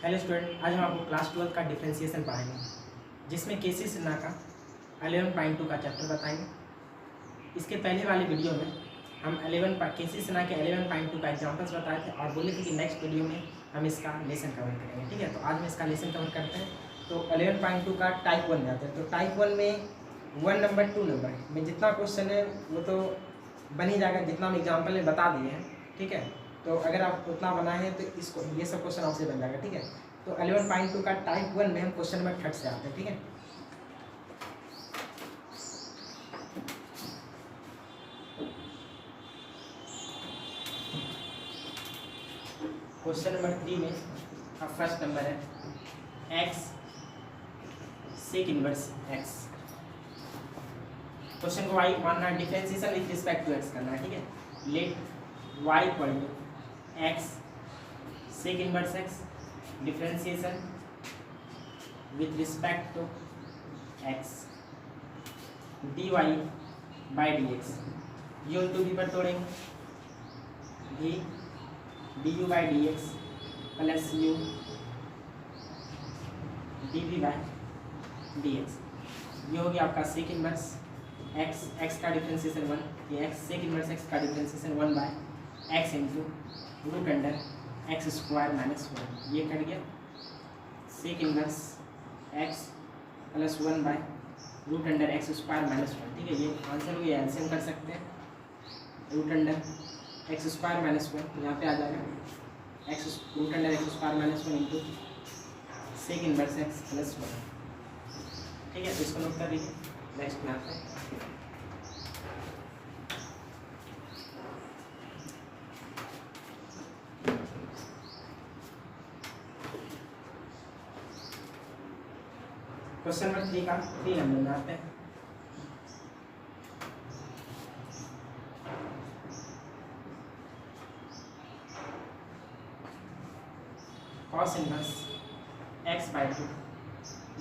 Hello student, आज हम आपको क्लास 12 का डिफरेंशिएशन पढ़ाएंगे, जिसमें केसी सिन्हा का 11.2 का चैप्टर बताएंगे। इसके पहले वाली वीडियो में हम केसी सिन्हा के 11.2 का एग्जाम्पल्स बताए थे और बोले थे कि नेक्स्ट वीडियो में हम इसका लेसन कवर करेंगे। ठीक है, तो आज हम इसका लेसन कवर करते हैं। तो 11.2 का टाइप 1 जाते हैं। तो टाइप 1 में 1 नंबर 2 नंबर में जितना क्वेश्चन है वो तो बन ही जाएगा, जितना हम एग्जाम्पल में बता दिए हैं। ठीक है, तो अगर आप उतना बनाए हैं तो इसको ये सब क्वेश्चन आपसे बन जाएगा। ठीक है, तो 11.2 का टाइप 1 में हम क्वेश्चन नंबर 3 से आते हैं। ठीक है, क्वेश्चन नंबर 3 में अब फर्स्ट नंबर है x sec inverse x। Question को y मानना है, differentiation with respect to x करना है। ठीक है, let y equal to x sec inverse x differentiation with respect to x dy by dx। ये टू भी पर तोड़ेंगे, v du by dx plus u dv by dx। ये हो गया आपका सेक इनवर्स x का डिफरेंशिएशन 1, ये x सेक इनवर्स x का differentiation 1 by x into root under x square minus 1। ये कट गया sec inverse x plus 1 by root under x square minus 1। ठीक है, ये आंसर हो गया। एलसीएम कर सकते हैं, root under x square minus 1 यहाँ पे आ जाएगा, x root under x square minus 1 into sec inverse x plus 1। ठीक है, तो इसको नोट कर लीजिए। नेक्स्ट में आते हैं। क्वेश्चन नंबर 3 का 3 नंबर में आते हैं। Cos inverse x by 2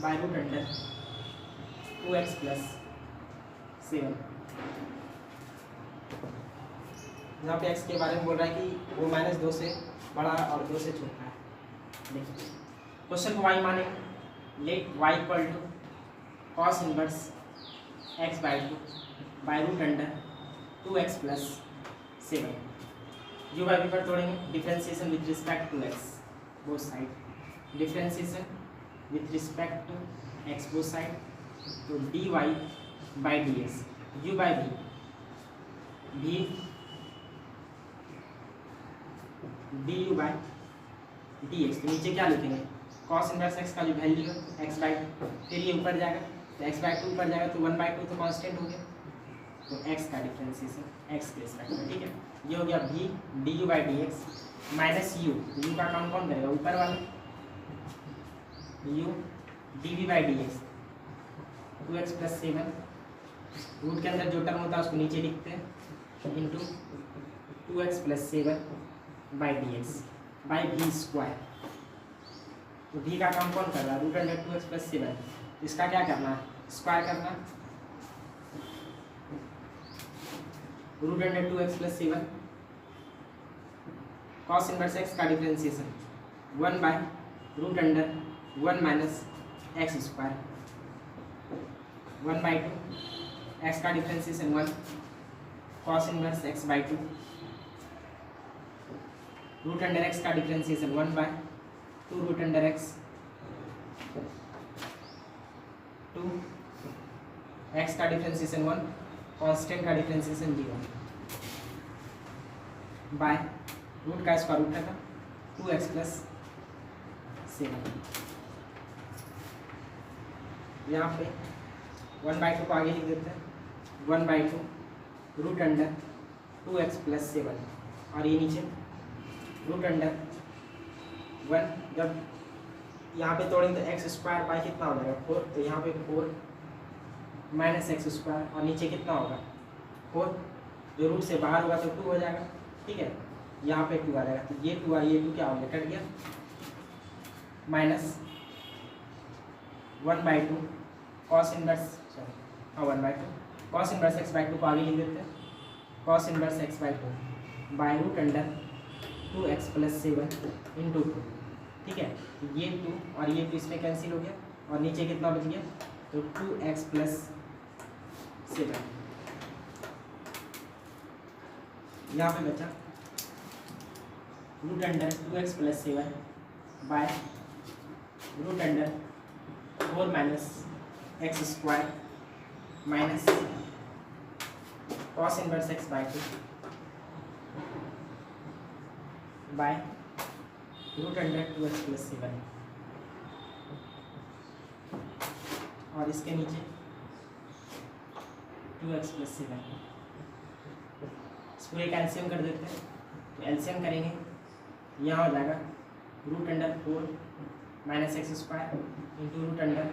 by root under 2x plus 7। यहाँ पे x के बारे में बोल रहा है कि वो -2 से बड़ा और 2 से छोटा है। देखिए क्वेश्चन को y माने, let y equal to cos inverse x by 2 by root under 2x plus 7। U by पर तोड़ेंगे, differentiation with respect to x both side, differentiation with respect to x both side. तो dy by dx, u by v du by dx। तो नीचे क्या लिखेंगे, cos inverse x का जो value है x बाई, फिर ये ऊपर जाएगा तो x बाई 2 ऊपर जाएगा तो 1/2 तो कांस्टेंट हो गया। तो x का डिफरेंशिएशन x के रिस्पेक्ट में। ठीक है, ये हो गया v du by dx minus u का काम कौन करेगा, ऊपर वाला, u dv by dx 2x plus 7। Root के अंदर जो टर्म होता है उसको नीचे लिखते हैं, into 2x plus 7 by dx by v square. तो v का काम कौन कर रहा है, रूट अंडर 2x प्लस 7। इसका क्या करना है, स्क्वायर करना, root under 2x plus 7 cos inverse x का differentiation 1 by root under 1 minus x square 1/2 x का differentiation 1 cos inverse x by 2 root under x का differentiation 1 by 2 root under x 2 x का differentiation 1 constant का differentiation 0 by root का square root का 2x plus 7। यहाँ पे 1/2 को आगे लिख देते हैं, 1/2 रूट अंडर 2x प्लस 7 और ये नीचे रूट अंडर 1। जब यहाँ पे तोड़ेंगे तो एक्स स्क्वायर बाई कितना हो जाएगा 4, तो यहाँ पे 4 माइनस एक्स स्क्वायर और नीचे कितना होगा 4, जो रूट से बाहर होगा तो 2 हो जाएगा। ठीक है, यहाँ पे 2 आ जाएगा, तो ये 2 ये 2 क्या हो गया, कट गया, माइनस 1/2 कॉस इनवर्स, सॉरी हाँ 1/2 कॉस इनवर्स x बाई 2 को आगे लिख देते हैं, cos inverse x by 2 by root under 2x plus 7 into 2 ठीक है, तो ये 2 और ये 2 इसमें कैंसिल हो गया और नीचे कितना बच गया, तो 2x प्लस 7 यहाँ पे बचा root under 2x plus 7 by root under 4 minus x square minus cos inverse x by 2 by root under 2x plus 7 और इसके नीचे 2x प्लस 7। इस पूरे का एलसीएम कर देते हैं, तो एलसीएम करेंगे, यहाँ हो जाएगा root under 4 minus x square into root under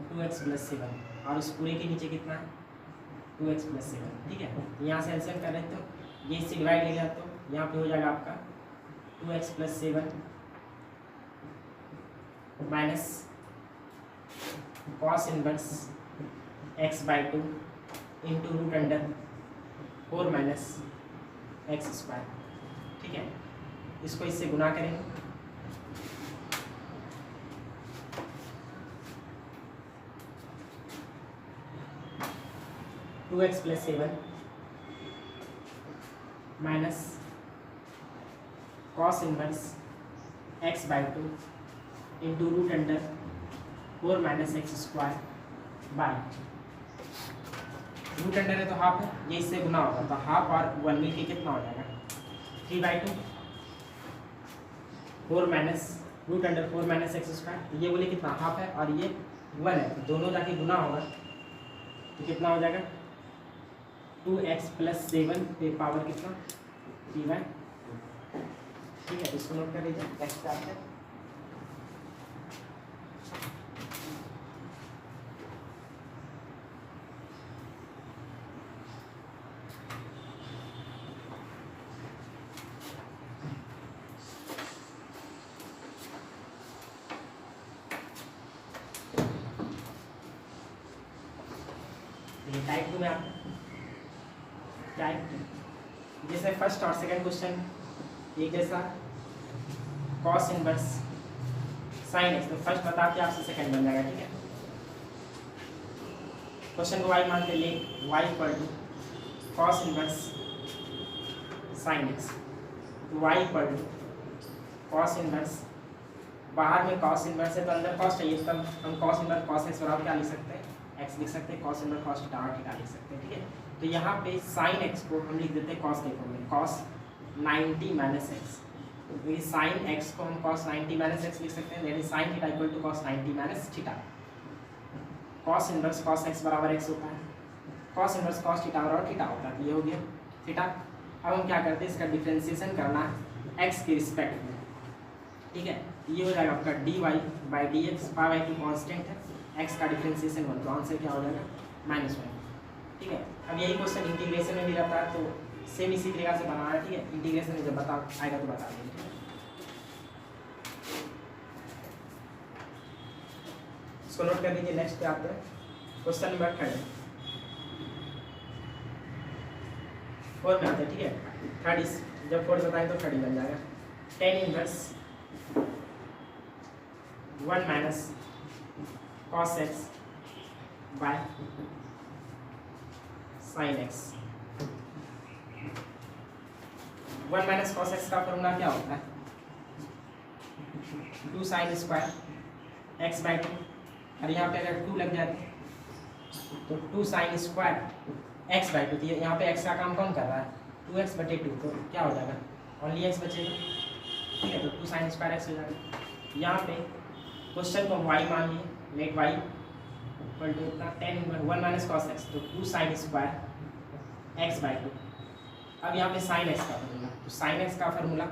2x plus 7 और उस पूरे के नीचे कितना है 2x प्लस 7। ठीक है, तो यहाँ से एलसीएम कर रहे हैं तो ये इससे डिवाइड ले गया, तो यहाँ पे हो जाएगा आपका 2x plus 7 minus cos inverse x by 2 into root under 4 minus x square. ठीक है, इसको इससे गुना करेंगे, two x plus 7 minus cos inverse x by 2 into root under 4 minus x square by root under है तो हाफ है, ये इससे गुना होगा तो हाफ और 1 मिलके कितना हो जाएगा 3 by 2 4 minus root under 4 minus x square, तो ये बोले कितना हाफ है और ये 1 है, तो दोनों जाके गुना होगा तो कितना हो जाएगा 2x प्लस 7 पे पावर कितना 3 बाई। ठीक है, इसको नोट कर लीजिए नेक्स्ट आता है। टाइप 2 में आता टाइप 2 जैसे फर्स्ट और सेकंड क्वेश्चन एक जैसा कॉस इनवर्स साइन एक्स, तो फर्स्ट बता के आपसे सेकंड बन जाएगा। ठीक है, क्वेश्चन को y मान के ले y equal to cos inverse sine x, तो y equal to cos inverse, बाहर में कॉस इनवर्स है तो अंदर कॉस चाहिए, तब हम कॉस इनवर्स कॉस एक्स बराबर क्या लिख सकते हैं x लिख सकते हैं, कॉस इनवर्स कॉस थीटा और थीटा लिख सकते हैं। ठीक है, तो यहाँ पे साइन एक्स को हम लिख देते हैं कॉस के फॉर्म में कॉस 90 माइनस एक्स, तो ये साइन एक्स को हम कॉस 90 माइनस एक्स लिख सकते हैं, यानी sine theta equal to cos 90 minus theta. Cos inverse cos x बराबर एक्स होता है, कॉस इनवर्स कॉस थीटा बराबर थीटा होता है, ये हो गया थीटा। अब हम क्या करते हैं, इसका डिफ्रेंसिएशन करना है एक्स के रिस्पेक्ट में। ठीक है, ये हो जाएगा आपका d y by d x, pi by 2 constant है, एक्स का डिफ्रेंसिएशन 1, तो आंसर क्या हो जाएगा -1। ठीक है, अब यही क्वेश्चन इंटीग्रेशन में भी रहता है, तो सेम इसी तरीके से बनाना है। ठीक है, इंटीग्रेशन में जब बता आएगा तो बता देंगे। इसको नोट कर लीजिए, नेक्स्ट पे आते हैं क्वेश्चन नंबर 3 4 में आते हैं। ठीक है, थर्ड इस जब 4 बताएं तो 3 बन जाएगा tan इनवर्स 1 माइनस cos x by sine x. 1 माइनस कॉस एक्स का फॉर्मूला क्या होता है 2 साइन स्क्वायर एक्स बाई 2, और यहाँ पे अगर 2 लग जाए तो 2 साइन स्क्वायर एक्स बाई 2, तो यहाँ पे एक्स का काम कौन कर रहा है 2x बटे 2, तो क्या हो जाएगा ओनली एक्स बचेगा। ठीक है, तो 2 साइन स्क्वायर एक्स हो जाएगा। यहाँ पे क्वेश्चन को y मान लिए, लेट y इक्वल टू इतना tan 1 माइनस कॉस एक्स, तो 2 साइन स्क्वायर एक्स बाई 2। अब यहाँ पे साइन एक्स का फॉर्मूला, तो साइन एक्स का फॉर्मूला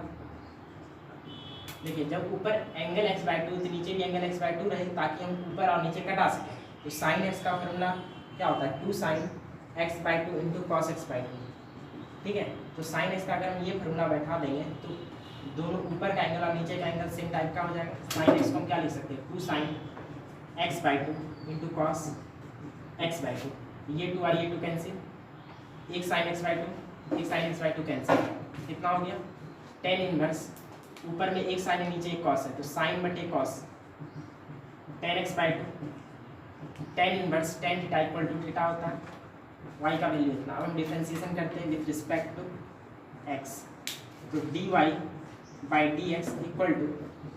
देखिए, जब ऊपर एंगल x बाई 2 तो नीचे भी एंगल x बाई 2 रहे, ताकि हम ऊपर और नीचे कटा सकें। तो साइन एक्स का फॉर्मूला क्या होता है 2 sine x by 2 into cos x by 2। ठीक है, तो साइन एक्स का अगर हम ये फॉर्मूला बैठा देंगे तो दोनों ऊपर का एंगल और नीचे का एंगल सेम टाइप का हो जाएगा। साइन एक्स को हम क्या लिख सकते हैं 2 sine x by 2 into cos x by 2, ये 2 और ये 2 कैंसिल, एक साइन एक्स बाई 2 एक साइन एक्स बाई 2 कैंसिल, कितना हो गया tan इनवर्स ऊपर में एक साइन है नीचे एक कॉस है, तो साइन बटे cos tan x by two, tan inverse tan theta equal to theta होता है, y का वैल्यू इतना। अब हम डिफरेंशिएशन करते हैं विथ रिस्पेक्ट टू x, तो dy by d x equal to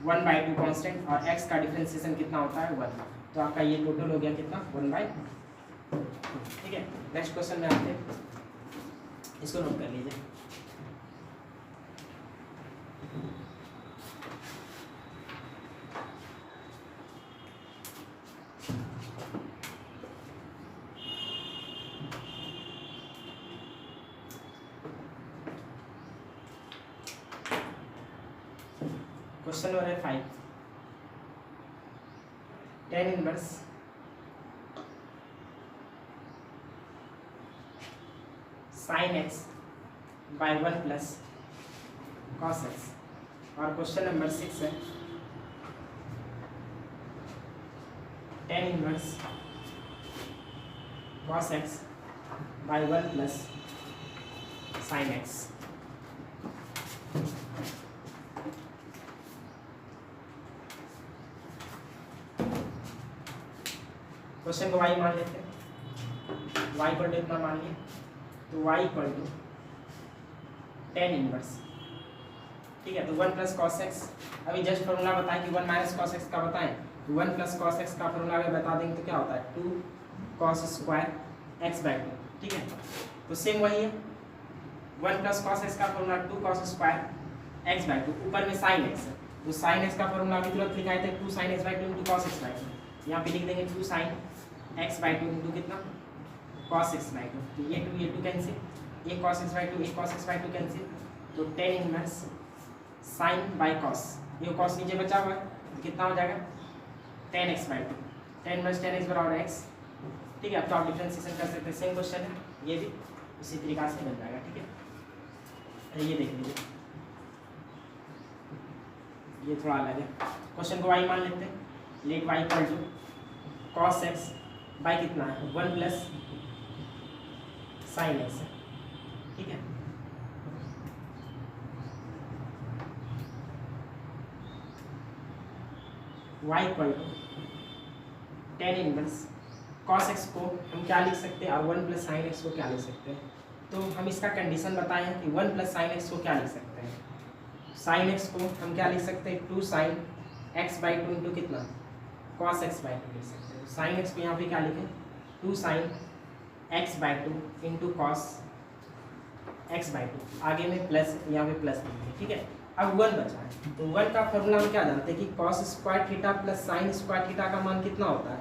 1/2 constant और x का डिफरेंशिएशन कितना होता है 1, तो आपका ये टोटल हो गया कितना 1/2। ठीक है, नेक्स्ट क्वेश्चन में आते हैं, इसको नोट कर लीजिए। Question number 5, tan inverse sin x by 1 plus cos x, और क्वेश्चन नंबर 6 है tan inverse cos x by 1 plus sin x। Question को y मान लेते हैं, y इक्वल टू इतना मान लिया, तो y equal to tan inverse, ठीक है, तो 1 प्लस कॉस एक्स, अभी जस्ट फॉर्मूला बताएं कि 1 माइनस कॉस एक्स का बताएं, तो 1 प्लस कॉस एक्स का फॉर्मूला अगर बता देंगे तो क्या होता है 2 कॉस स्क्वायर एक्स बाई 2, ठीक है, तो सेम वही है 1 प्लस कॉस एक्स का formula 2 cos square x by 2, ऊपर में साइन एक्स है, तो साइन एक्स का फॉर्मूला अभी तुरंत लिखाए थे 2 sine x by 2 into cos x by 2, यहाँ पे लिख देंगे 2 साइन एक्स बाई 2 इंटू कितना कॉस एक्स बाई 2, तो ये 2 कैंसिल, एक कॉस एक्स बाई 2 एक कॉस एक्स बाई 2 कैंसिल, तो tan inverse sine by cos, ये कॉस नीचे बचा हुआ है तो कितना हो जाएगा tan x by 2, tan inverse tan x बराबर x, ठीक है। अब तो आप डिफरेंशिएशन कर सकते हैं, सेम क्वेश्चन है, ये भी उसी तरीका से बन जाएगा, ठीक है। ये देख लीजिए, ये थोड़ा अलग है, क्वेश्चन को y मान लेते हैं, let y equal to cos x by कितना है 1 प्लस साइन x, ठीक है, y equal to tan inverse cos x को हम क्या लिख सकते हैं और 1 प्लस साइन x को क्या लिख सकते हैं, तो हम इसका कंडीशन बताए हैं कि 1 प्लस साइन x को क्या लिख सकते हैं, साइन x को हम क्या लिख सकते हैं 2 साइन x बाई 2 इंटू कितना cos x बाई 2 लिख सकते हैं, साइन x को यहाँ पे क्या लिखें 2 sine x by 2 into cos x by 2, आगे में प्लस, यहाँ पे प्लस लिखें, ठीक है। अब 1 बचा है, तो 1 का फॉर्मूला हम क्या जानते हैं कि cos square theta plus sine square theta का मान कितना होता है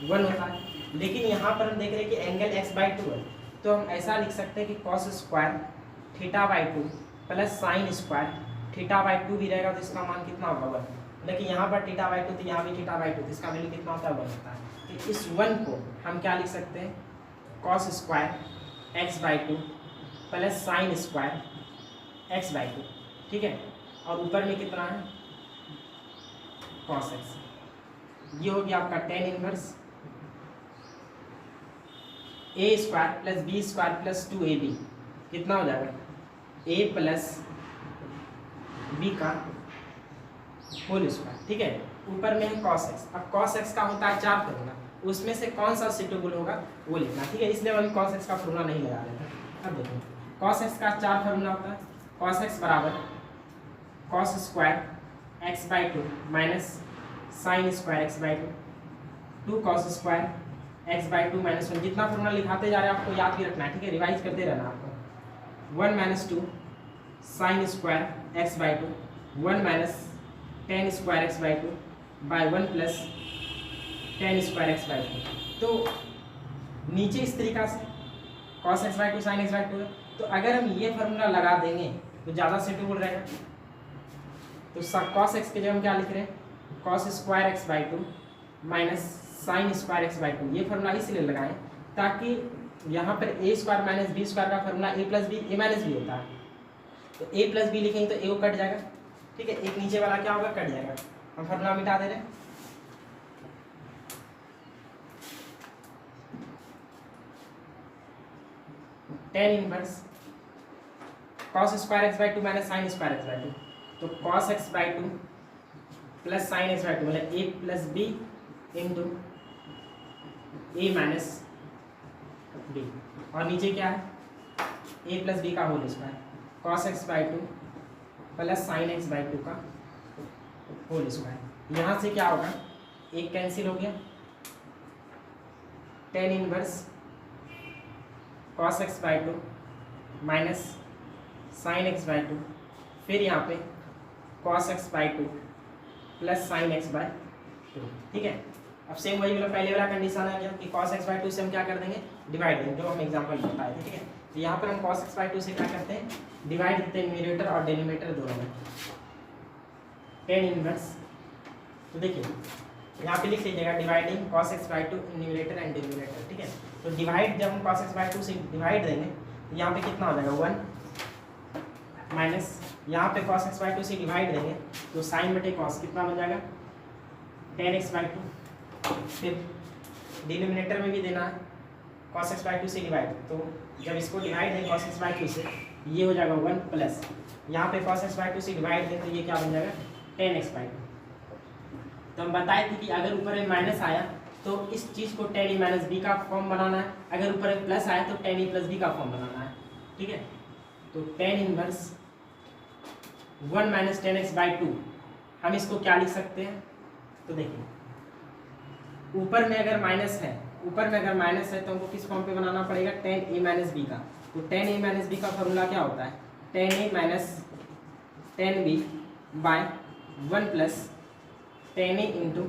1 होता है, लेकिन यहाँ पर हम देख रहे हैं कि एंगल x बाई 2 है, तो हम ऐसा लिख सकते हैं कि cos square theta by 2 plus sine square theta by 2 भी रहेगा, तो इसका मान कितना होगा 1, लेकिन यहाँ पर थीटा बाई 2 तो यहाँ भी थीटा बाई 2, तो इसका वैल्यू कितना होता है 1 होता है, तो इस 1 को हम क्या लिख सकते हैं cos square x by 2 plus sine square x by 2, ठीक है, और ऊपर में कितना है cos x, ये हो गया आपका tan inverse a square plus b square plus 2ab, कितना हो जाएगा a प्लस b का होल स्क्वायर, ठीक है, ऊपर में है cos x, अब cos x का होता है 4 फॉर्मूला, उसमें से कौन सा सूटेबल होगा वो लिखना, ठीक है, इसलिए हम cos x का फॉर्मूला नहीं लगा रहे थे। अब देखो cos x का 4 फॉर्मूला होता है, cos x बराबर cos square x by 2 minus sine square x by 2, 2 cos square x by 2 minus 1, जितना फॉर्मूला लिखाते जा रहे हैं आपको याद भी रखना है, ठीक है, रिवाइज करते रहना आपको, 1 minus 2 sine square x by 2, 1 minus tan square x by 2 by 1 plus tan square x by 2, तो नीचे इस तरीका से cos x by 2 sine x by 2 है, तो अगर हम ये फार्मूला लगा देंगे तो ज़्यादा सूटेबल रहेगा, तो cos x के जगह हम क्या लिख रहे हैं cos square x by 2 minus sine square x by 2, ये फार्मूला इसलिए लगाएं ताकि यहाँ पर a square minus b square का formula a plus B A minus B होता है, तो a प्लस बी लिखेंगे तो a को कट जाएगा, ठीक है, एक नीचे वाला क्या होगा कट जाएगा, हम फार्मूला मिटा दे रहे हैं, tan inverse cos square x by 2 minus sine square x by 2, तो cos x by two plus sine x by two मतलब a plus b into a minus b, और नीचे क्या है ए प्लस बी का whole square, cos x by two plus sine x by two का whole square. यहाँ से क्या होगा, एक कैंसिल हो गया, tan inverse cos x by to minus sine x by to, फिर यहाँ पे cos x by two plus sine x by to. ठीक है, अब सेम वही वाला पहले वाला कंडीशन आ गया कि cos x बाई टू से हम क्या कर देंगे, डिवाइड देंगे, जो हम एग्जाम्पल में बताए थे। ठीक है, तो यहाँ पर हम cos x बाई टू से क्या करते हैं, डिवाइड देते हैं न्यूमरेटर और डिनोमिनेटर दोनों में, टेन इनवर्स। तो देखिए यहाँ पे लिख लीजिएगा dividing cos x by to numerator and denominator. ठीक है, तो डिवाइड जब हम cos x बाई टू से डिवाइड देंगे तो यहाँ पे कितना हो जाएगा, वन माइनस यहाँ पे cos x बाई टू से डिवाइड देंगे तो साइन बटे cos कितना बन जाएगा, टेन एक्स बाई टू। फिर डिनोमिनेटर में भी देना है cos x बाई टू से डिवाइड, तो जब इसको डिवाइड दें cos x बाई टू से ये हो जाएगा वन प्लस यहाँ पे cos x बाई टू से डिवाइड दें तो ये क्या बन जाएगा, टेन एक्स बाई टू। तो हम बताए थे कि अगर ऊपर में माइनस आया तो इस चीज़ को टेन ई माइनस बी का फॉर्म बनाना है, अगर ऊपर में प्लस आया तो टेन ई प्लस बी का फॉर्म बनाना है। ठीक है, तो tan inverse one minus ten x by to, हम इसको क्या लिख सकते हैं, तो देखिए ऊपर में अगर माइनस है, ऊपर में अगर माइनस है तो हमको किस फॉर्म पे बनाना पड़ेगा, टेन ए माइनस बी का। तो टेन ए माइनस बी का फॉर्मूला क्या होता है, tan a minus tan b by one plus tan a into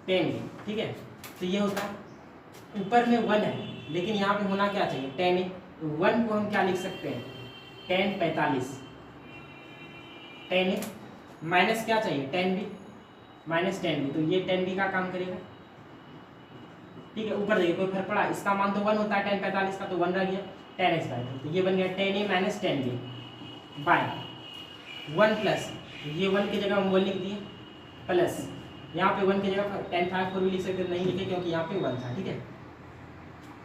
tan b. ठीक है, तो ये होता है ऊपर में वन है लेकिन यहाँ पे होना क्या चाहिए, टेन ए, तो वन को हम क्या लिख सकते हैं, टेन 45, टेन ए माइनस क्या चाहिए, tan b minus tan b, तो ये टेन बी का काम करेगा। ठीक है, ऊपर देखिए कोई फर्क पड़ा, इसका मान तो वन होता है टेन 45 का, तो वन रह गया टेन एक्स बाई टू, तो ये बन गया tan a minus tan b by one plus, ये वन की जगह हम वन लिख दिए प्लस यहाँ पे वन की जगह टेन फाइव फोर भी लिख सकते, नहीं लिखे क्योंकि यहाँ पे वन था। ठीक है,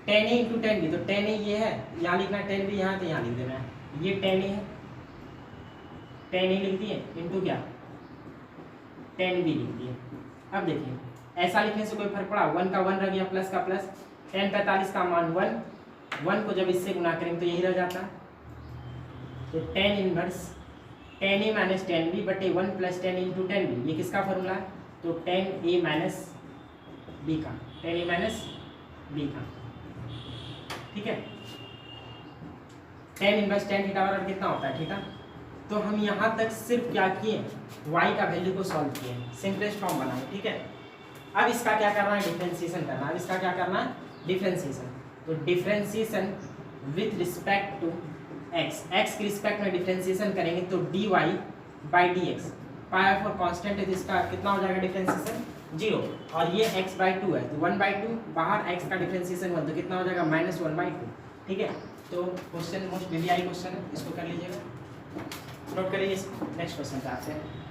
tan a into tan b, तो टेन ए ये है, यहाँ लिखना है टेन बी, यहाँ तो यहाँ लिख देना है, ये टेन ए है, टेन ए लिख दिए इंटू क्या, टेन बी लिख दिए। अब देखिए ऐसा लिखने से कोई फर्क पड़ा, वन का वन रह गया प्लस का प्लस, टेन 45 का मान वन, वन को जब इससे गुना करेंगे तो यही रह जाता है, तो tan inverse tan a minus tan b बटे one plus tan into tan b, ये किसका फॉर्मूला है, तो टेन ए माइनस बी का, टेन ए माइनस बी का। ठीक है, टेन इनवर्स टेन थीटा बराबर कितना होता है, थीटा। तो हम यहाँ तक सिर्फ क्या किए, y का वैल्यू को सॉल्व किए, सिंपलेस्ट फॉर्म बनाए। ठीक है, अब इसका क्या करना है, डिफरेंशिएशन करना है। अब इसका क्या करना है, डिफरेंशिएशन। तो differentiation with respect to x, x के रिस्पेक्ट में डिफरेंशिएशन करेंगे तो dy by d x, pi of constant है जिसका कितना हो जाएगा डिफरेंशिएशन, जीरो, और ये x बाई टू है तो वन बाई टू, बाहर x का डिफरेंशिएशन वन तो कितना हो जाएगा माइनस वन बाई टू। ठीक है, तो क्वेश्चन मोस्ट वीवीआई क्वेश्चन है, इसको कर लीजिएगा, नोट करिए इसको। नेक्स्ट क्वेश्चन पे आते हैं।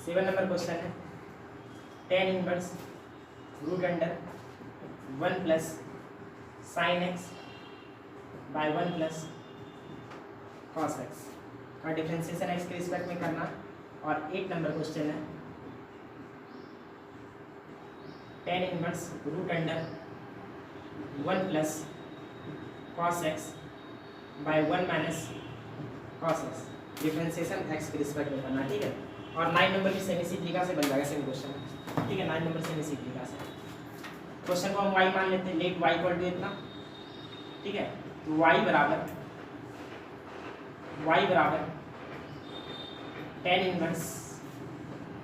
सेवन नंबर क्वेश्चन है, tan inverse root under one plus sine x by one plus cos x का डिफरेंशिएशन एक्स के रिस्पेक्ट में करना। और 8 नंबर क्वेश्चन है, tan inverse root under one plus cos x by one minus cos x, differentiation x के respect में करना। ठीक है, और 9 नंबर भी सेम इसी तरीका से बन जाएगा, सेम क्वेश्चन। ठीक है, 9 नंबर सेम इसी तरीका से। क्वेश्चन को हम y मान लेते हैं, लेट y इक्वल टू इतना। ठीक है, तो y बराबर टेन इनवर्स,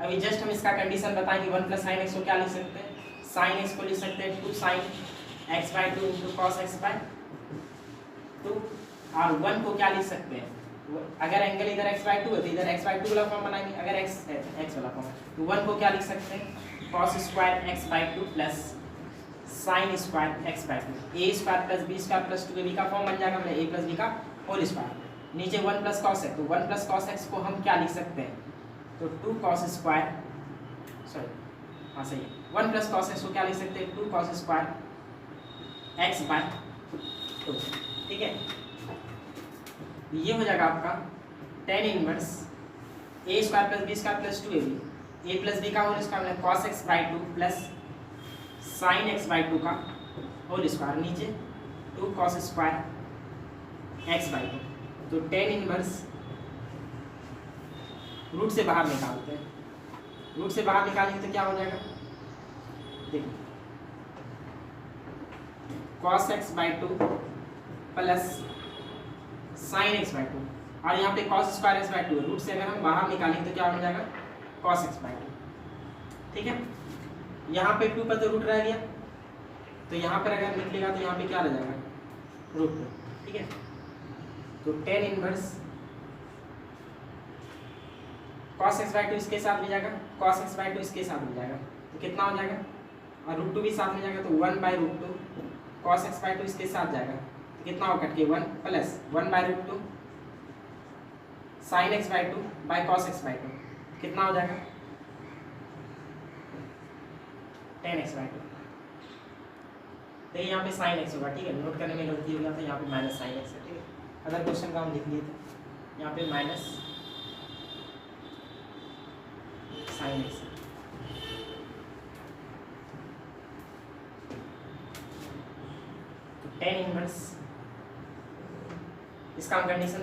अभी जस्ट हम इसका कंडीशन बताएं कि वन प्लस साइन एक्स को क्या लिख सकते हैं, साइन एक्स को लिख सकते हैं two sine x by two into cos x by two, और वन को क्या लिख सकते हैं, अगर एंगल इधर x बाई टू है तो इधर x बाई टू वाला फॉर्म बनाएंगे, अगर x है तो x वाला फॉर्म, तो वन को क्या लिख सकते हैं, cos square x by two plus sine square x by two, a square plus B square plus 2ab का फॉर्म बन जाएगा मतलब ए प्लस बी का होल स्क्वायर। नीचे 1 प्लस कॉस है तो 1 प्लस कॉस एक्स को हम क्या लिख सकते हैं, तो 2 कॉस स्क्वायर, सॉरी हाँ सही है, 1 प्लस कॉस एक्स को क्या लिख सकते हैं, 2 कॉस स्क्वायर एक्स बाय 2। ठीक है, ये हो जाएगा आपका tan inverse A square plus B square plus 2ab, A plus B का होल स्क्वायर मतलब cos x by 2 plus sine x by 2 का होल स्क्वायर, नीचे 2 कॉस स्क्वायर एक्स बाई 2। तो tan इनवर्स रूट से बाहर निकालते हैं, रूट से बाहर निकालेंगे तो क्या हो जाएगा, देखिए cos x by 2 plus sine x by 2, और यहाँ पे cos square x by 2 root से अगर हम बाहर निकालेंगे तो क्या हो जाएगा cos x बाई 2। ठीक है, यहाँ पे 2 पर तो रूट रह गया, तो यहाँ पर अगर निकलेगा तो यहाँ पे क्या रह जाएगा रूट 2। ठीक है, तो tan inverse cos x by 2 इसके साथ भी जाएगा, cos x बाई 2 इसके साथ भी जाएगा, तो कितना हो जाएगा, और रूट 2 भी साथ में जाएगा तो 1 by root 2 cos x by 2 इसके साथ जाएगा, तो कितना होगा कट के 1 plus 1 by root 2 sine x by 2 by cos x by 2, कितना हो जाएगा tan x बाई 2। तो यहाँ पे साइन एक्स होगा। ठीक है, नोट करने में गलती हो गया तो यहाँ पे माइनस साइन एक्स है। ठीक है, अगर क्वेश्चन का हम लिख लिए थे यहाँ पे माइनस साइन एक्स है। तो tan इनवर्स इसका हम condition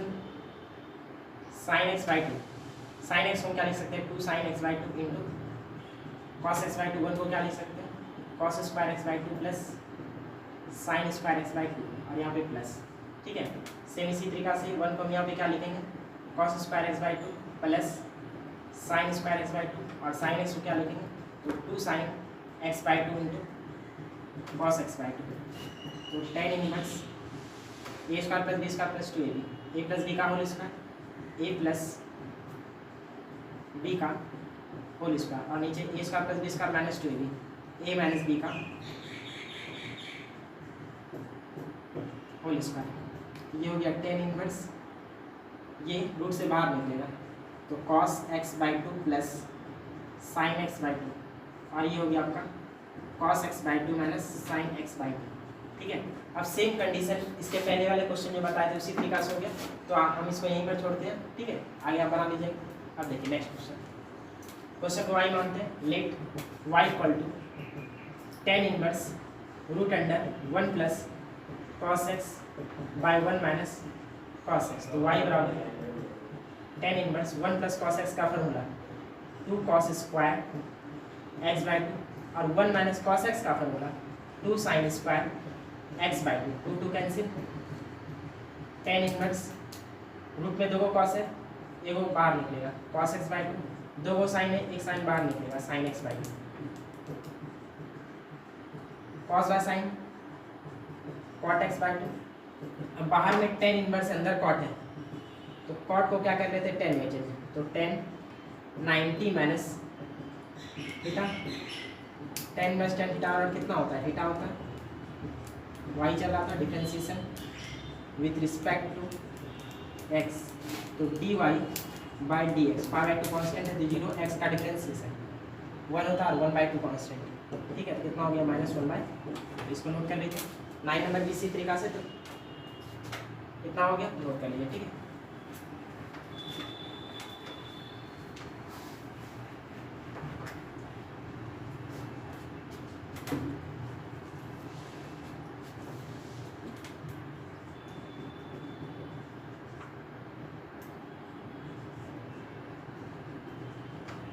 sign x by 2, sine x को क्या लिख सकते हैं 2 sine x by 2 into cos x by 2, 1 को क्या लिख सकते हैं cos square x by 2 plus sine square x by 2 और यहाँ पे प्लस। ठीक है, सेम इसी तरीका से 1 को हम यहाँ पे क्या लिखेंगे cos square x by 2 plus sine square x by 2 और साइन एक्स को क्या लिखेंगे तो 2 sine x by 2 into cos x by 2। तो tan inverse A square plus B square plus 2ab, A plus B का whole square A plus B का whole square और नीचे A square plus B square minus 2ab, A minus B का whole square. ये हो गया tan inverse, ये root से बाहर निकलेगा तो cos x by 2 plus sine x by 2 और ये हो गया आपका cos x by 2 minus sine x by 2। ठीक है, अब सेम कंडीशन इसके पहले वाले क्वेश्चन जो बताए थे उसी तरीका से हो गया, तो हम इसको यहीं पर छोड़ते हैं। ठीक है, आगे आप बना लीजिए। अब देखिए नेक्स्ट क्वेश्चन को y मानते हैं, let y equal to tan inverse root under 1 plus cos x by 1 minus cos x। तो y बराबर tan inverse 1 plus cos x का formula 2 cos square x by 2 और 1 माइनस cos x का formula 2 sine square x by 2, 2 cancel. tan inverse root में 2 को cos है, एक को बाहर निकलेगा cos x बाई 2, 2 को साइन है, एक साइन बाहर निकलेगा sine x by 2, cos by sine cot x by 2। अब बाहर में tan इनवर्स अंदर cot है तो cot को क्या कर लेते हैं 10 में चेंज, तो 10 90 माइनस थीटा, 10 माइनस 10 थीटा और कितना होता है थीटा होता है y चल रहा था differentiation with respect to x, तो dy by d x, 5/2 constant है तो 0 x का डिफरेंशिएशन 1 होता है और 1/2 कॉन्स्टेंट। ठीक है, तो कितना हो गया -1/, इसको नोट कर लीजिए। 9 नंबर भी इसी तरीका से, तो कितना हो गया नोट कर लीजिए। ठीक है,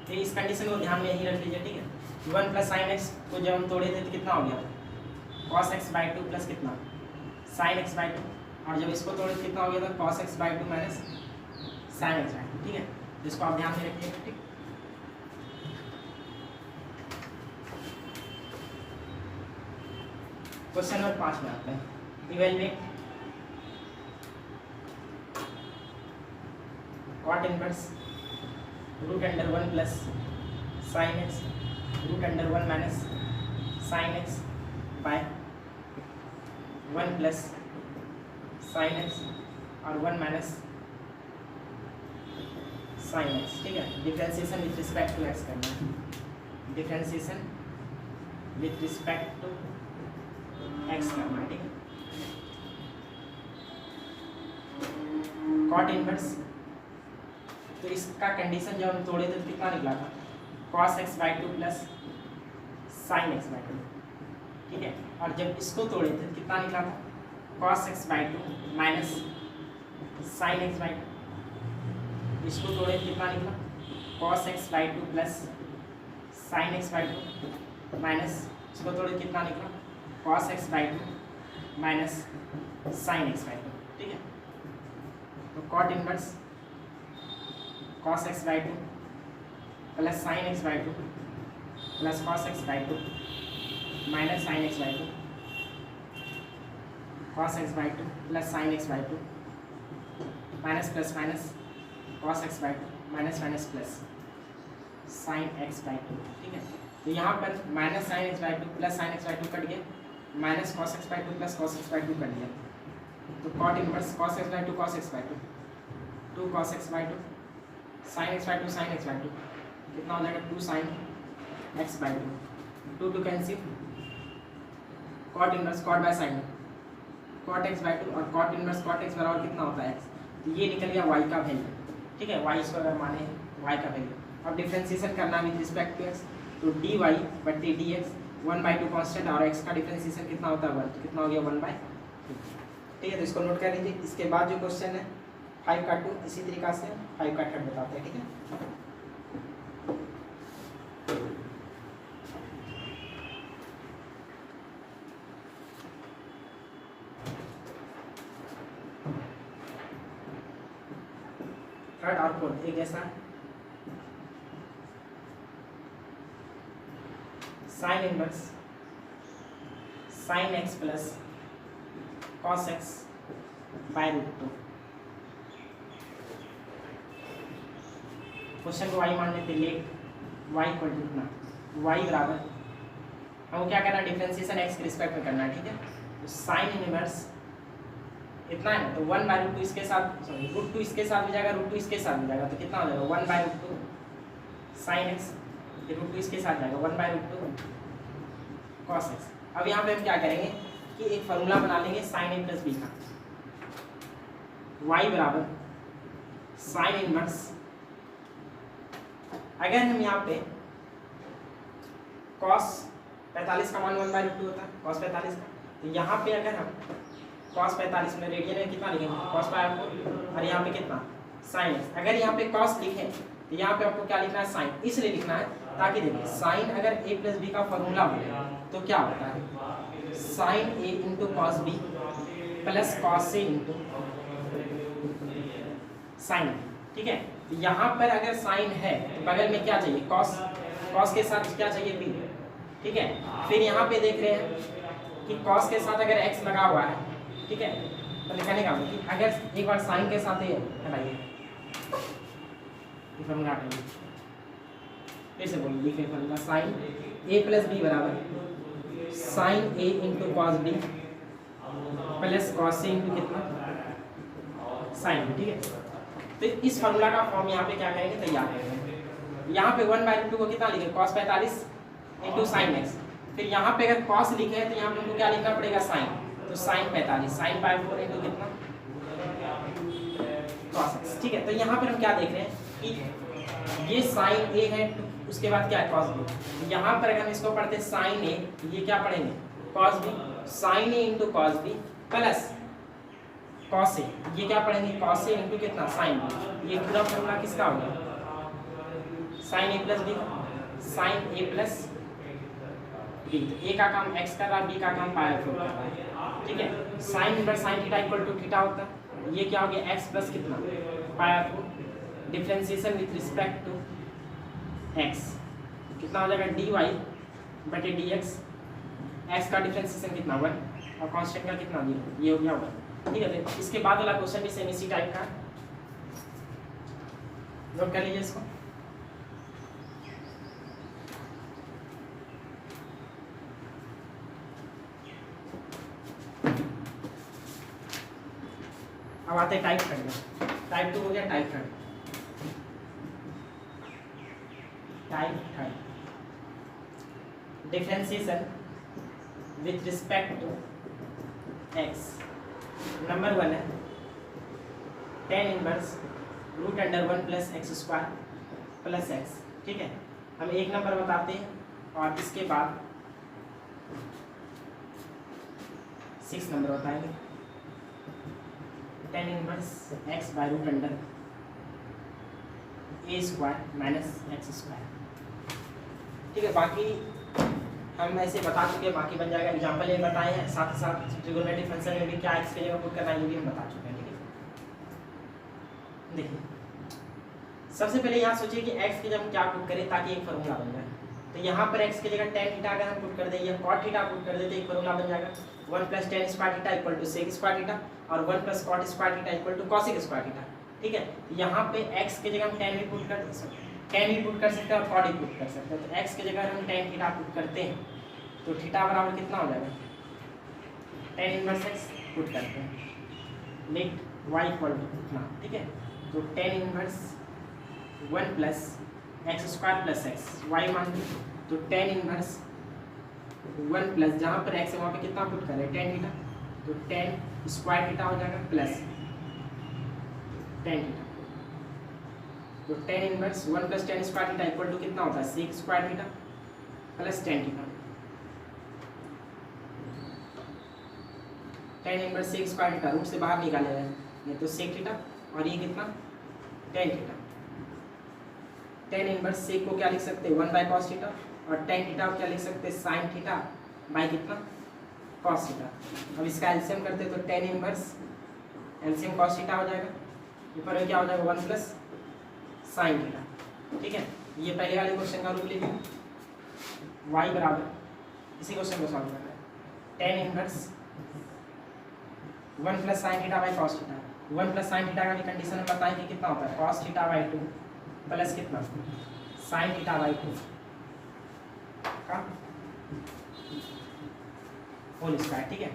तो इस कंडीशन को ध्यान में ही रख लीजिए। ठीक है, 1 प्लस साइन एक्स को जब हम तोड़े थे तो कितना हो गया cos x बाई 2 प्लस कितना साइन एक्स बाई 2, और जब इसको तोड़े तो कितना हो गया था cos x by 2 minus sine x by 2। ठीक है, तो इसको आप ध्यान में रखिएगा। ठीक, क्वेश्चन नंबर 5 में आते हैं, evaluate cot inverse root under 1 plus sine x root under 1 minus sine x by 1 plus sine x और 1 माइनस साइन एक्स। ठीक है, differentiation with respect to x करना है, differentiation with respect to x करना है। ठीक है, कॉट इनवर्स, तो इसका कंडीशन जब हम तोड़े थे तो कितना निकला था, cos x by 2 plus sine x by 2। ठीक है, और जब इसको तोड़े थे कितना निकला था, cos x by 2 minus sine x by 2। इसको तोड़े कितना निकला, cos x by 2 plus sine x by 2 minus इसको तोड़े कितना निकला, cos x by 2 minus sine x by 2। ठीक है, तो cot inverse cos x by 2 plus sine x by 2 plus cos x by 2 minus sine x by 2, cos x by 2 plus sine x by 2 minus plus minus cos x by 2 minus minus plus sine x by 2। ठीक है, तो यहाँ पर minus sine x by 2 plus sine x by 2 cut गया, minus cos x by 2 plus cos x by 2 cut गया, तो cot inverse cos x by 2 cos x by 2 cos x by 2 sine x by 2 sine x by 2 कितना हो जाएगा, 2 sine x by 2, 2 cancel, cot inverse cot by sine cot x by 2 और cot inverse cot x बराबर कितना होता है, x. तो ये निकल गया वाई का वैल्यू। ठीक है, वाई इसको अगर माने वाई का वैल्यू, अब डिफ्रेंसिएशन करना विद रिस्पेक्ट टू एक्स, तो डी वाई बट्टी डी एक्स 1/2 कॉन्स्टेंट और एक्स का डिफ्रेंसिएशन कितना होता है 1, तो कितना हो गया 1/2। ठीक है, तो इसको नोट कर लीजिए। इसके बाद जो क्वेश्चन है 5 का 2 इसी तरीका से 5 का 3 बताते हैं। ठीक है, थर्ड और फोर्थ एक जैसा, sine inverse sine x plus cos x by √2। Question को वाई मान लेते, लेट वाई इक्वल टू कितना, वाई बराबर हमको क्या करना है, डिफरेंशिएशन एक्स के रिस्पेक्ट में करना है। ठीक है, तो साइन इनवर्स इतना है ना, तो 1/√2 इसके साथ, सॉरी √2 इसके साथ भी जाएगा, √2 इसके साथ भी जाएगा, तो कितना हो जाएगा 1/√2 साइन एक्स, √2 इसके साथ जाएगा 1/√2 कॉस एक्स। अब यहाँ पे हम क्या करेंगे कि एक फॉर्मूला बना लेंगे साइन ए प्लस बी का, y बराबर साइन इनवर्स, अगर हम यहाँ पे cos 45 का मान 1/√2 होता है, cos 45 का, तो यहाँ पे अगर हम cos 45 में रेडियन में कितना लिखेंगे cos /4 और यहाँ पे कितना साइन एक्स। अगर यहाँ पे cos लिखें तो यहाँ पे आपको क्या लिखना है साइन, इसलिए लिखना है ताकि देखिए साइन अगर a प्लस बी का फॉर्मूला हो तो क्या होता है sine a into cos B plus cos A into sine. ठीक है, तो यहाँ पर अगर साइन है तो बगल में क्या चाहिए कॉस, कॉस के साथ क्या चाहिए बी। ठीक है, फिर यहाँ पे देख रहे हैं कि कॉस के साथ अगर एक्स लगा हुआ है, ठीक है, तो लिखने का कि अगर एक बार साइन के साथ है हटाइए, फिर से बोलिए लिखे formula sine A plus B बराबर sine A into cos B plus cos A into कितना साइन। ठीक है, तो इस फॉर्मूला का फॉर्म यहाँ पे क्या करेंगे तैयार करेंगे। यहाँ पे 1/√2 को कितना लिखे cos 45 इंटू साइन एक्स, फिर यहाँ पे अगर cos लिखे हैं तो यहाँ पे हमको क्या लिखना पड़ेगा साइन, तो साइन 45 साइन 4 इंटू कितना cos x। ठीक है, तो यहाँ पर हम क्या देख रहे हैं कि ये साइन ए है, उसके बाद क्या है cos b। यहाँ पर अगर हम इसको पढ़ते साइन ए, ये क्या पढ़ेंगे cos b, sine A into cos b plus cos A, ये क्या पढ़ेंगे cos ए इंटू कितना साइन b। ये पूरा फॉर्मूला किसका हो गया sine A plus B, sine A plus B. तो ए का काम x कर रहा है, b का काम पाई/4 कर रहा है। ठीक है, sine inverse sine theta equal to theta होता है, ये क्या हो गया x प्लस कितना पाई/4, differentiation with respect to x कितना हो जाएगा dy बटे dx, x का डिफरेंशिएशन कितना 1 और कांस्टेंट का कितना 0, ये हो गया 1। ठीक है, तो इसके बाद वाला क्वेश्चन भी सेम इसी टाइप का, नोट कर लीजिए इसको। आते हैं टाइप थर्ड में। टाइप 2 हो गया type third. Type third differentiation with respect to x. Number 1 है tan inverse root under 1 plus x square plus x. ठीक है, हम एक नंबर बताते हैं और इसके बाद 6 नंबर बताएंगे। tan inverse x by root under a square minus x square. ठीक है, बाकी हम ऐसे बता चुके हैं, बाकी बन जाएगा। एग्जाम्पल ये बताए हैं, साथ ही साथ ट्रिगोनोमेट्रिक फंक्शन में भी क्या एक्स की जगह पुट करना है ये भी हम बता चुके हैं। ठीक है, देखिए सबसे पहले यहाँ सोचिए कि x की जगह हम क्या पुट करें ताकि एक फार्मूला बन जाए। तो यहाँ पर x की जगह tan थीटा अगर हम पुट कर दें या cot थीटा पुट कर दें तो एक फार्मूला बन जाएगा 1 + tan square theta equal to sec square theta और 1 + cot square theta equal to cosec square theta. ठीक है, यहाँ पे x की जगह हम tan भी पुट कर सकते हैं, tan भी पुट कर सकते हैं और cot भी पुट कर सकते हैं। तो x की जगह हम tan थीटा पुट करते हैं तो थीटा बराबर कितना हो जाएगा, tan इनवर्स x पुट करते हैं लेट y इक्वल टू कितना। ठीक है, तो tan inverse 1 + x square plus x y मान ली, तो tan इनवर्स 1 प्लस जहाँ पर x है वहाँ पे कितना पुट करें tan थीटा, तो tan स्क्वायर थीटा हो जाएगा प्लस tan थीटा। तो tan inverse 1 + tan square theta equal to कितना होता है sec square theta plus tan theta. tan inverse sec square theta root से बाहर निकाले हैं ये तो sec थीटा और ये कितना tan theta. tan inverse sec को क्या लिख सकते हैं 1 cos थीटा और tan थीटा को क्या लिख सकते हैं sin थीटा बाय कितना cos थीटा। अब इसका एलसीएम करते हैं तो tan inverse LCM cos theta हो जाएगा, ऊपर में क्या हो जाएगा 1 + sin थीटा। ठीक है, ये पहले वाले क्वेश्चन का रूप लीजिए y बराबर इसी क्वेश्चन को सॉल्व करना है tan inverse 1 + sin theta bye cos theta. 1 + sin theta का भी कंडीशन हम बताएं कि कितना होता है cos थीटा बाय 2 प्लस कितना sin थीटा बाय 2 का होल स्क्वायर। ठीक है,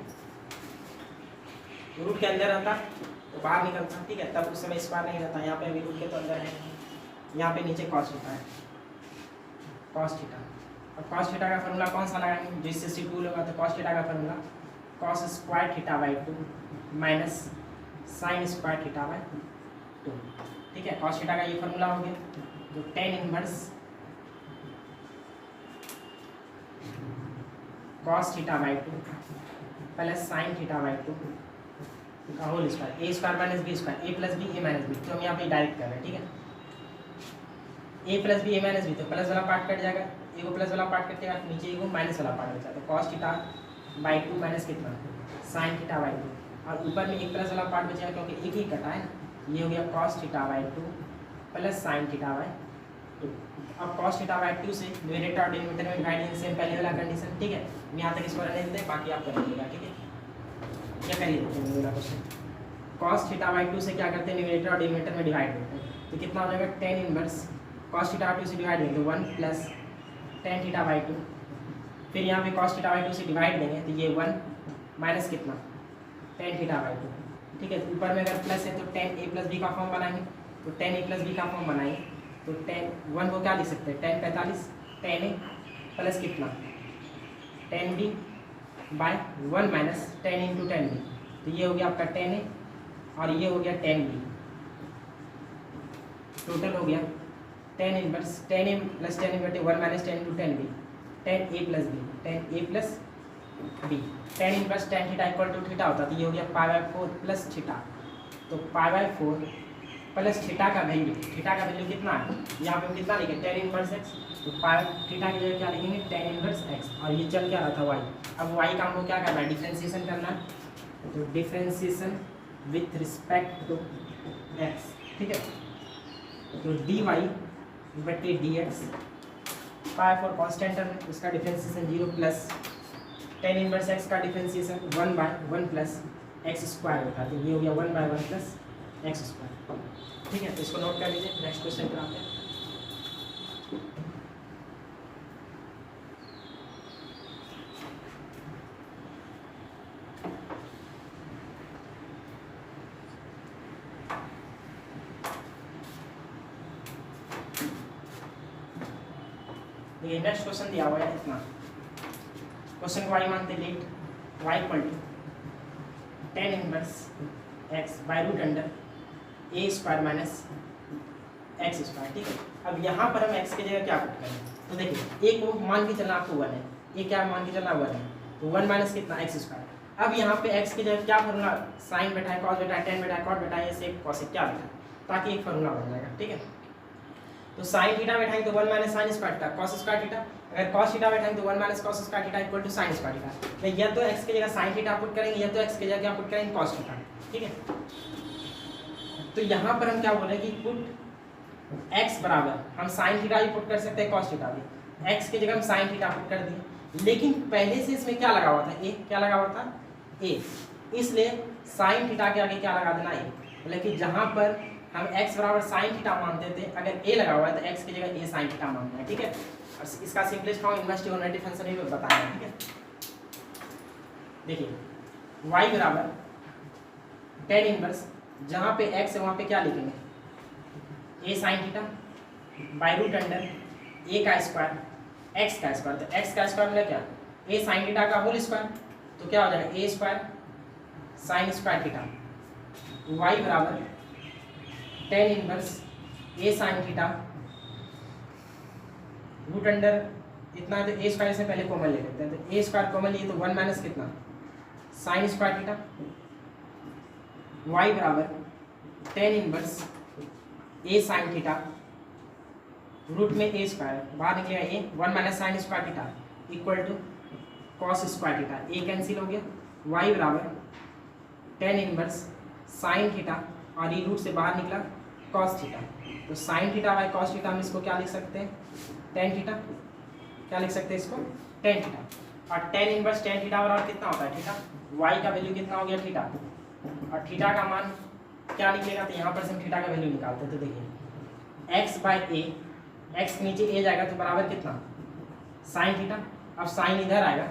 रूट के अंदर रहता तो बाहर निकलता। ठीक है, तब उस समय स्क्वायर नहीं रहता, यहाँ पे अभी रूट के तो अंदर है, यहाँ पे नीचे cos थीटा है cos थीटा। अब cos थीटा का फार्मूला कौन सा लगाएंगे, जिससे C2 होगा तो cos थीटा का formula cos square theta by 2 minus sin square theta by 2। ठीक है, cos थीटा का ये फार्मूला हो गया, तो tan inverse cos theta by 2 plus sin theta by 2 का whole square a square minus b square a plus b a minus b। तो हम यहाँ पे डायरेक्ट कर रहे हैं। ठीक है, a plus b a minus b, तो प्लस वाला पार्ट कट जाएगा, a को प्लस वाला पार्ट कटेगा नीचे a को माइनस वाला पार्ट बचा, तो cos थीटा बाय 2 माइनस कितना sin थीटा बाय 2 और ऊपर में एक प्लस वाला पार्ट बचेगा क्योंकि एक ही कटा है ना, ये हो गया cos theta by 2 plus sin theta by 2। अब cos थीटा बाय 2 से न्यूमरेटर और डिनोमिनेटर में डिवाइड करने से पहले वाला कंडीशन। ठीक है, हम यहाँ तक इसको रहने देते हैं, बाकी आप कर लीजिएगा। ठीक है, क्या करिए देखिए क्वेश्चन cos थीटा बाय 2 से क्या करते हैं न्यूमरेटर और डिनोमिनेटर में डिवाइड करते हैं, तो कितना हो जाएगा tan inverse cos theta by 2 से डिवाइड देंगे 1 प्लस tan थीटा बाय 2, फिर यहाँ पे cos थीटा बाय 2 से डिवाइड देंगे तो ये 1 माइनस कितना tan थीटा बाय 2। ठीक है, ऊपर में अगर प्लस है तो tan a प्लस b का फॉर्म बनाएंगे, तो tan a प्लस b का फॉर्म बनाएंगे तो tan 1 को क्या लिख सकते हैं tan 45 tan a प्लस कितना tan b by 1 minus tan into tan b। तो ये हो गया आपका tan a और ये हो गया tan b, टोटल हो गया tan inverse tan a plus tan inverse 1 minus tan into tan b tan a plus b tan a plus b। tan inverse tan theta equal to theta होता तो ये हो गया π/4 प्लस थीटा, तो π/4 plus theta का value कितना है यहाँ पे हम कितना लिखे tan इनवर्स x, तो थीटा की जगह क्या लिखेंगे tan इनवर्स x और ये चल क्या रहा था y। अब y का हमको क्या करना है डिफरेंशिएशन करना है, तो differentiation with respect to x। ठीक है, तो dy बटे dx π/4 कांस्टेंट है उसका differentiation 0 plus tan inverse x का डिफरेंशिएशन 1/1 प्लस एक्स स्क्वायर होता है, तो ये हो गया 1/1 प्लस एक्स स्क्वायर। ठीक है, तो इसको नोट कर लीजिए, नेक्स्ट क्वेश्चन पर आते हैं। देखिए नेक्स्ट क्वेश्चन दिया हुआ है इतना, क्वेश्चन को y मानते let y equal to tan inverse x by root under a square minus x square. ठीक है, अब यहाँ पर हम x की जगह क्या पुट करें, तो देखिए एक को मान के चलना आपको 1 है, ये क्या मान के चलना 1 है, तो 1 माइनस कितना x स्क्वायर। अब यहाँ पे x की जगह क्या फॉर्मूला, साइन बैठा है, कॉस बैठा है, टेन बैठा है, कॉट बैठा है, सेक कॉसेक क्या बैठा है, ताकि एक फॉर्मूला बन जाएगा। ठीक है, तो साइन थीटा बैठाएंगे तो 1 minus sine square theta cos square theta, अगर कॉस थीटा बैठाएंगे तो 1 माइनस cos square theta equal to sine square theta. तो या तो x की जगह साइन थीटा पुट करेंगे या तो x की जगह क्या पुट करेंगे कॉस थीटा। ठीक है, तो यहाँ पर हम क्या बोल रहे हैं कि पुट x बराबर, हम साइन थीटा भी पुट कर सकते हैं कॉस थीटा भी, x की जगह हम साइन थीटा पुट कर दिए, लेकिन पहले से इसमें क्या लगा हुआ था, a क्या लगा हुआ था a, इसलिए साइन थीटा के आगे क्या लगा देना a, मतलब कि जहाँ पर हम x बराबर साइन थीटा मानते थे, अगर a लगा हुआ है तो x की जगह a साइन थीटा मानना है। ठीक है, और इसका simplest form inverse trigonometry function ही बताया। ठीक है, देखिए y बराबर tan इनवर्स, जहाँ पे x है वहाँ पे क्या लिखेंगे a sine theta by root under a का स्क्वायर x का स्क्वायर, तो x का स्क्वायर मतलब क्या a साइन थीटा का होल स्क्वायर, तो क्या हो जाएगा a square sine square theta, y बराबर tan inverse a sine theta root under इतना, तो a स्क्वायर से पहले कॉमन ले लेते हैं, तो a स्क्वायर कॉमन लिए तो 1 माइनस कितना साइन स्क्वायर थीटा, y बराबर tan inverse a sine theta root में a स्क्वायर बाहर निकलेगा a 1 minus sine square theta equal to cos square theta, a cancel हो गया, y बराबर tan इनवर्स साइन थीटा और ये रूट से बाहर निकला कॉस थीटा, तो sign theta by cos theta में इसको क्या लिख सकते हैं टेन थीटा, क्या लिख सकते हैं इसको टेन थीटा, और टेन इनवर्स टेन थीटा बराबर कितना होता है थीटा, y का वैल्यू कितना हो गया थीटा, और थीटा का मान क्या निकलेगा, तो यहाँ पर से हम थीटा का वैल्यू निकालते हैं, तो देखिए x बाय a, x नीचे a जाएगा तो बराबर कितना साइन थीटा, अब साइन इधर आएगा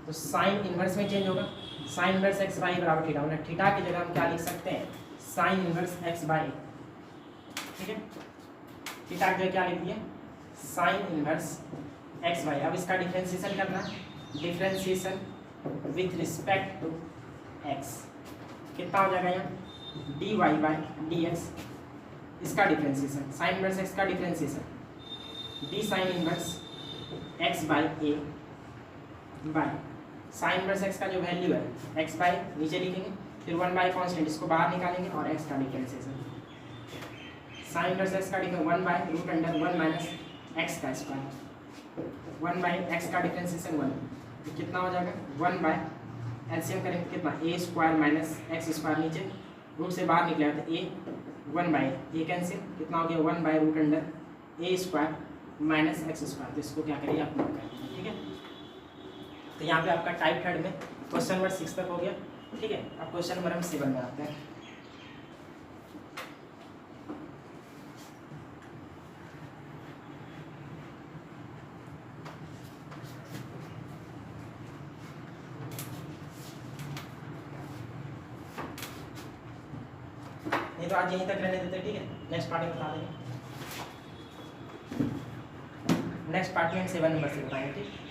तो साइन इनवर्स में चेंज होगा, साइन इनवर्स x बाई बराबर थीटा, मतलब थीटा की जगह हम क्या लिख सकते हैं साइन इनवर्स x बाई। ठीक है, थीटा की जगह क्या लिख दिए साइन इनवर्स x बाई। अब इसका डिफरेंशिएशन करना है, differentiation with respect to x कितना हो जाएगा यहाँ dy बाई dx, इसका डिफरेंशिएशन साइन इनवर्स x का differentiation d sine inverse x by a by sine inverse x का जो वैल्यू है x बाई नीचे लिखेंगे, फिर 1 बाई कॉन्स्टेंट इसको बाहर निकालेंगे और x का डिफरेंशिएशन साइन इनवर्स x का difference 1 by root under 1 minus x का स्क्वायर, 1 बाई x का डिफरेंशिएशन 1, तो कितना हो जाएगा 1 बाई एलसीएम करेंगे तो कितना a square minus x square, नीचे रूट से बाहर निकला तो a 1 बाई a कैंसिल, कितना हो गया 1 by root under a square minus x square, तो इसको क्या करिए आप नोट करिए। ठीक है, तो यहाँ पे आपका टाइप थर्ड में क्वेश्चन नंबर 6 तक हो गया। ठीक है, अब क्वेश्चन नंबर हम 7 में आते हैं। नहीं तो आज यहीं तक रहने देते। ठीक है, नेक्स्ट पार्ट में बता देंगे, नेक्स्ट पार्ट में 7 नंबर से बताएंगे। ठीक।